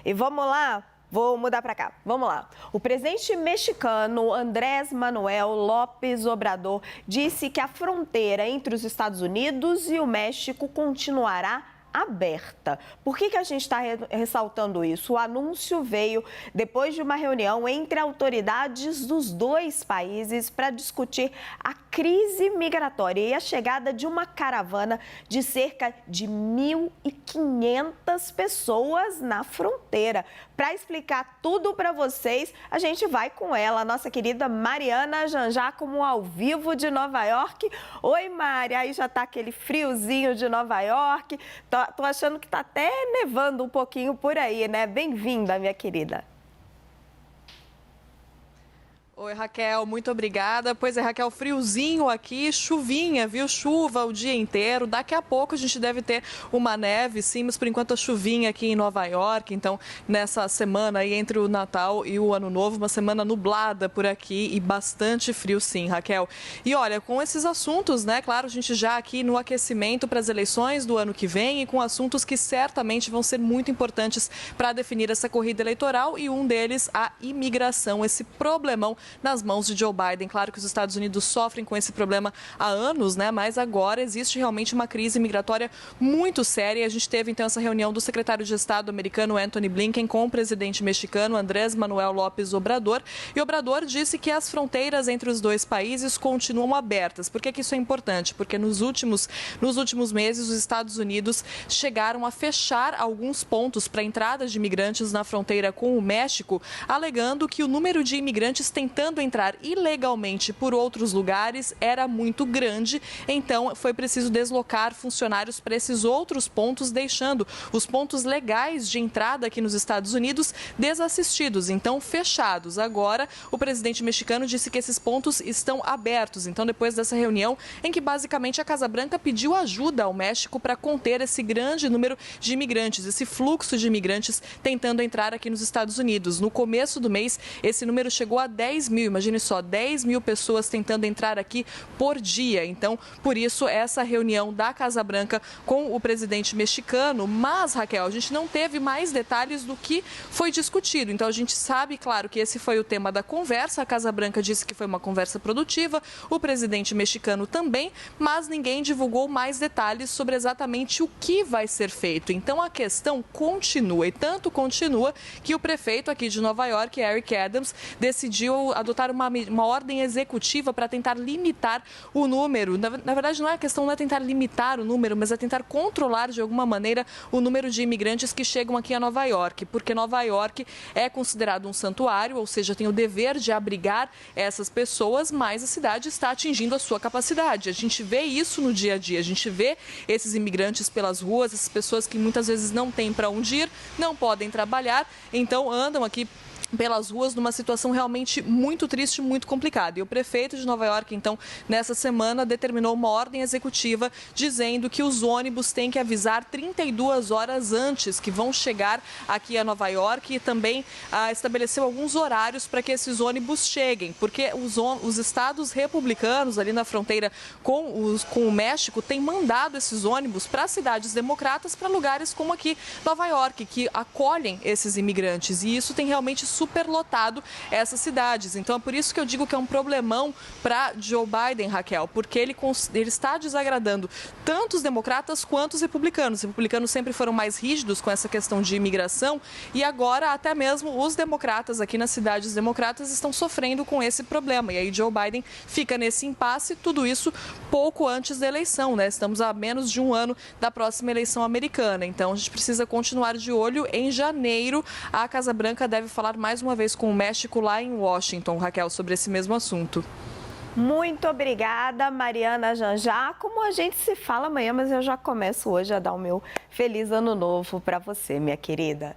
E vamos lá? Vou mudar para cá. Vamos lá. O presidente mexicano Andrés Manuel López Obrador disse que a fronteira entre os Estados Unidos e o México continuará aberta. Por que a gente está ressaltando isso? O anúncio veio depois de uma reunião entre autoridades dos dois países para discutir a crise migratória e a chegada de uma caravana de cerca de 1.500 pessoas na fronteira. Para explicar tudo para vocês, a gente vai com ela, a nossa querida Mariana Janjacomo, ao vivo de Nova York. Oi, Mari, aí já está aquele friozinho de Nova York. Tô achando que tá até nevando um pouquinho por aí, né? Bem-vinda, minha querida. Oi, Raquel, muito obrigada. Pois é, Raquel, friozinho aqui, chuvinha, viu? Chuva o dia inteiro. Daqui a pouco a gente deve ter uma neve, sim, mas por enquanto a chuvinha aqui em Nova York. Então, nessa semana aí entre o Natal e o Ano Novo, uma semana nublada por aqui e bastante frio, sim, Raquel. E olha, com esses assuntos, né? Claro, a gente já aqui no aquecimento para as eleições do ano que vem e com assuntos que certamente vão ser muito importantes para definir essa corrida eleitoral e um deles a imigração, esse problemão nas mãos de Joe Biden. Claro que os Estados Unidos sofrem com esse problema há anos, né? Mas agora existe realmente uma crise migratória muito séria. A gente teve então essa reunião do secretário de Estado americano Antony Blinken com o presidente mexicano Andrés Manuel López Obrador. E Obrador disse que as fronteiras entre os dois países continuam abertas. Por que isso é importante? Porque nos últimos meses os Estados Unidos chegaram a fechar alguns pontos para a entrada de imigrantes na fronteira com o México, alegando que o número de imigrantes tentando entrar ilegalmente por outros lugares era muito grande, então foi preciso deslocar funcionários para esses outros pontos, deixando os pontos legais de entrada aqui nos Estados Unidos desassistidos, então fechados. Agora, o presidente mexicano disse que esses pontos estão abertos, então depois dessa reunião em que basicamente a Casa Branca pediu ajuda ao México para conter esse grande número de imigrantes, esse fluxo de imigrantes tentando entrar aqui nos Estados Unidos. No começo do mês, esse número chegou a 10 mil, imagine só, 10 mil pessoas tentando entrar aqui por dia. Então, por isso, essa reunião da Casa Branca com o presidente mexicano. Mas, Raquel, a gente não teve mais detalhes do que foi discutido. Então, a gente sabe, claro, que esse foi o tema da conversa. A Casa Branca disse que foi uma conversa produtiva, o presidente mexicano também, mas ninguém divulgou mais detalhes sobre exatamente o que vai ser feito. Então, a questão continua, e tanto continua que o prefeito aqui de Nova York, Eric Adams, decidiu adotar uma ordem executiva para tentar limitar o número. Na verdade, a questão não é tentar limitar o número, mas é tentar controlar de alguma maneira o número de imigrantes que chegam aqui a Nova York, porque Nova York é considerado um santuário, ou seja, tem o dever de abrigar essas pessoas, mas a cidade está atingindo a sua capacidade. A gente vê isso no dia a dia, a gente vê esses imigrantes pelas ruas, essas pessoas que muitas vezes não têm para onde ir, não podem trabalhar, então andam aqui pelas ruas numa situação realmente muito triste, muito complicada. E o prefeito de Nova York, então, nessa semana, determinou uma ordem executiva dizendo que os ônibus têm que avisar 32 horas antes que vão chegar aqui a Nova York e também estabeleceu alguns horários para que esses ônibus cheguem, porque os estados republicanos ali na fronteira com o México têm mandado esses ônibus para cidades democratas, para lugares como aqui Nova York, que acolhem esses imigrantes. E isso tem realmente superlotado essas cidades. Então é por isso que eu digo que é um problemão para Joe Biden, Raquel, porque ele está desagradando tanto os democratas quanto os republicanos. Os republicanos sempre foram mais rígidos com essa questão de imigração e agora até mesmo os democratas aqui nas cidades democratas estão sofrendo com esse problema. E aí Joe Biden fica nesse impasse, tudo isso pouco antes da eleição, né? Estamos a menos de um ano da próxima eleição americana. Então a gente precisa continuar de olho. Em janeiro, a Casa Branca deve falar mais uma vez com o México lá em Washington, Raquel, sobre esse mesmo assunto. Muito obrigada, Mariana Janjá. Como a gente se fala amanhã, mas eu já começo hoje a dar o meu feliz ano novo para você, minha querida.